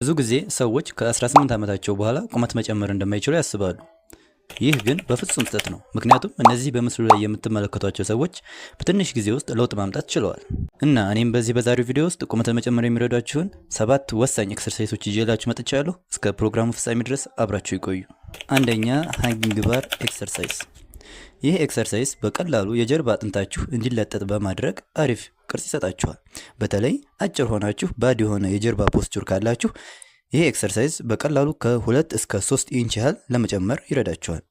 ብዙ ጊዜ ሰዎች ከ18 ዓመታቸው በኋላ ቁመት መጨመር እንደማይችሉ ያስባሉ። ይህ ግን በፍጹም ስህተት ነው። ምክንያቱም እነዚህ በምስሉ ላይ የምትመለከቷቸው ሰዎች በትንሽ ጊዜ ውስጥ ለውጥ ማምጣት ችለዋል። እና እኔም በዛሬው ቪዲዮ ውስጥ ቁመት ለመጨመር የሚረዷችሁን 7 ወሳኝ ኤክሰርሳይሶች ይዤላችሁ መጥቻለሁ። እስከ ፕሮግራሙ ፍጻሜ ድረስ አብራችሁ ይቆዩ። አንደኛ፣ ሃንጊንግ ባር ኤክሰርሳይዝ። ይህ ኤክሰርሳይዝ በቀላሉ የጀርባ አጥንታችሁ እንዲለጠጥ በማድረግ አሪፍ ቅርጽ ይሰጣችኋል። በተለይ አጭር ሆናችሁ ባድ የሆነ የጀርባ ፖስቸር ካላችሁ ይህ ኤክሰርሳይዝ በቀላሉ ከ2 እስከ 3 ኢንች ያህል ለመጨመር ይረዳችኋል።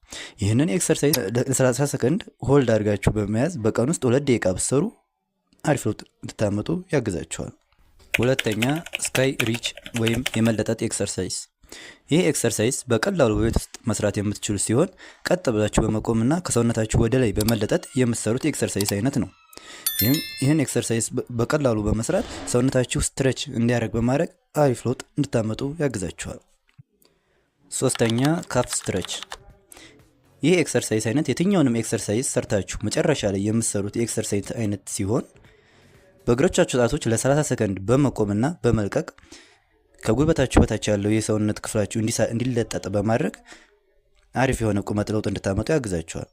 ይህንን ኤክሰርሳይዝ ለ30 ሰከንድ ሆልድ አድርጋችሁ በመያዝ በቀን ውስጥ 2 ደቂቃ ብትሰሩ አሪፍ ለውጥ እንድታመጡ ያግዛችኋል። ሁለተኛ፣ ስካይ ሪች ወይም የመለጠጥ ኤክሰርሳይዝ። ይህ ኤክሰርሳይዝ በቀላሉ በቤት ውስጥ መስራት የምትችሉ ሲሆን ቀጥ ብላችሁ በመቆምና ከሰውነታችሁ ወደ ላይ በመለጠጥ የምትሰሩት ኤክሰርሳይዝ አይነት ነው። ይህን ኤክሰርሳይዝ በቀላሉ በመስራት ሰውነታችሁ ስትሬች እንዲያደርግ በማድረግ አሪፍ ለውጥ እንድታመጡ ያግዛችኋል። ሶስተኛ፣ ካፍ ስትሬች። ይህ ኤክሰርሳይዝ አይነት የትኛውንም ኤክሰርሳይዝ ሰርታችሁ መጨረሻ ላይ የምትሰሩት የኤክሰርሳይዝ አይነት ሲሆን በእግሮቻችሁ ጣቶች ለ30 ሰከንድ በመቆምና በመልቀቅ ከጉልበታችሁ በታች ያለው የሰውነት ክፍላችሁ እንዲለጠጥ በማድረግ አሪፍ የሆነ ቁመት ለውጥ እንድታመጡ ያግዛችኋል።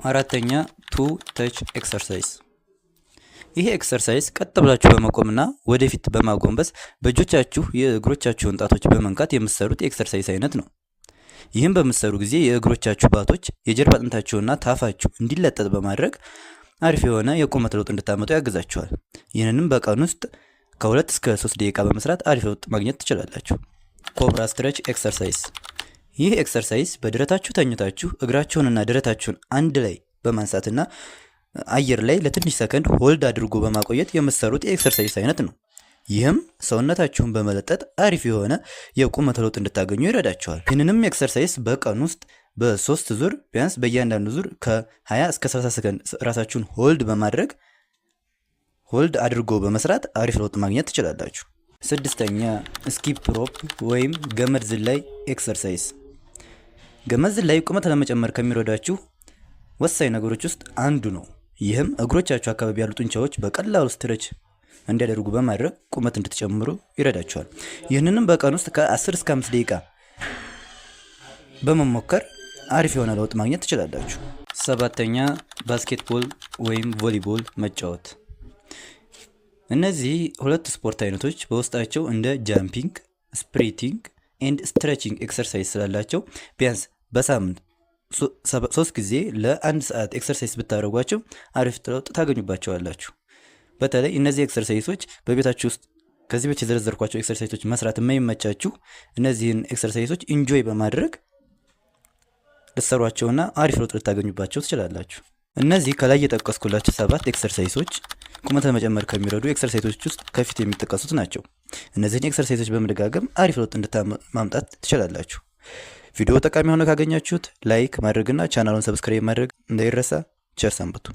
አራተኛ፣ ቱ ተች ኤክሰርሳይዝ። ይህ ኤክሰርሳይዝ ቀጥ ብላችሁ በመቆምና ወደፊት በማጎንበስ በእጆቻችሁ የእግሮቻችሁን ጣቶች በመንካት የምትሰሩት የኤክሰርሳይዝ አይነት ነው። ይህም በምትሰሩ ጊዜ የእግሮቻችሁ ባቶች፣ የጀርባ አጥንታችሁና ታፋችሁ እንዲለጠጥ በማድረግ አሪፍ የሆነ የቁመት ለውጥ እንድታመጡ ያግዛችኋል። ይህንንም በቀን ውስጥ ከ2 እስከ 3 ደቂቃ በመስራት አሪፍ ለውጥ ማግኘት ትችላላችሁ። ኮብራ ስትሬች ኤክሰርሳይዝ። ይህ ኤክሰርሳይዝ በደረታችሁ ተኝታችሁ እግራችሁንና ደረታችሁን አንድ ላይ በማንሳትና አየር ላይ ለትንሽ ሰከንድ ሆልድ አድርጎ በማቆየት የምትሰሩት የኤክሰርሳይዝ አይነት ነው። ይህም ሰውነታችሁን በመለጠጥ አሪፍ የሆነ የቁመት ለውጥ እንድታገኙ ይረዳችኋል። ይህንንም ኤክሰርሳይዝ በቀን ውስጥ በ3 ዙር ቢያንስ በእያንዳንዱ ዙር ከ20 እስከ 30 ሰከንድ ራሳችሁን ሆልድ በማድረግ ሆልድ አድርጎ በመስራት አሪፍ ለውጥ ማግኘት ትችላላችሁ። ስድስተኛ፣ ስኪፕ ሮፕ ወይም ገመድ ዝላይ ኤክሰርሳይዝ። ገመድ ዝላይ ቁመት ለመጨመር ከሚረዳችሁ ወሳኝ ነገሮች ውስጥ አንዱ ነው። ይህም እግሮቻችሁ አካባቢ ያሉ ጡንቻዎች በቀላሉ ስትሬች እንዲያደርጉ በማድረግ ቁመት እንድትጨምሩ ይረዳችኋል። ይህንንም በቀን ውስጥ ከ10 እስከ 5 ደቂቃ በመሞከር አሪፍ የሆነ ለውጥ ማግኘት ትችላላችሁ። ሰባተኛ፣ ባስኬትቦል ወይም ቮሊቦል መጫወት። እነዚህ ሁለት ስፖርት አይነቶች በውስጣቸው እንደ ጃምፒንግ፣ ስፕሪቲንግ ኤንድ ስትሬቺንግ ኤክሰርሳይዝ ስላላቸው ቢያንስ በሳምንት 3 ጊዜ ለ1 ሰዓት ኤክሰርሳይዝ ብታደርጓቸው አሪፍ ለውጥ ታገኙባቸዋላችሁ። በተለይ እነዚህ ኤክሰርሳይዞች በቤታችሁ ውስጥ ከዚህ በፊት የዘረዘርኳቸው ኤክሰርሳይዞች መስራት የማይመቻችሁ እነዚህን ኤክሰርሳይዞች ኢንጆይ በማድረግ ልትሰሯቸውና አሪፍ ለውጥ ልታገኙባቸው ትችላላችሁ። እነዚህ ከላይ የጠቀስኩላችሁ 7 ኤክሰርሳይዞች ቁመት ለመጨመር ከሚረዱ ኤክሰርሳይዞች ውስጥ ከፊት የሚጠቀሱት ናቸው። እነዚህን ኤክሰርሳይዞች በመደጋገም አሪፍ ለውጥ ማምጣት ትችላላችሁ። ቪዲዮ ጠቃሚ ሆኖ ካገኛችሁት ላይክ ማድረግና ቻናሉን ሰብስክራይብ ማድረግ እንዳይረሳ። ቸር ሰንብቱ።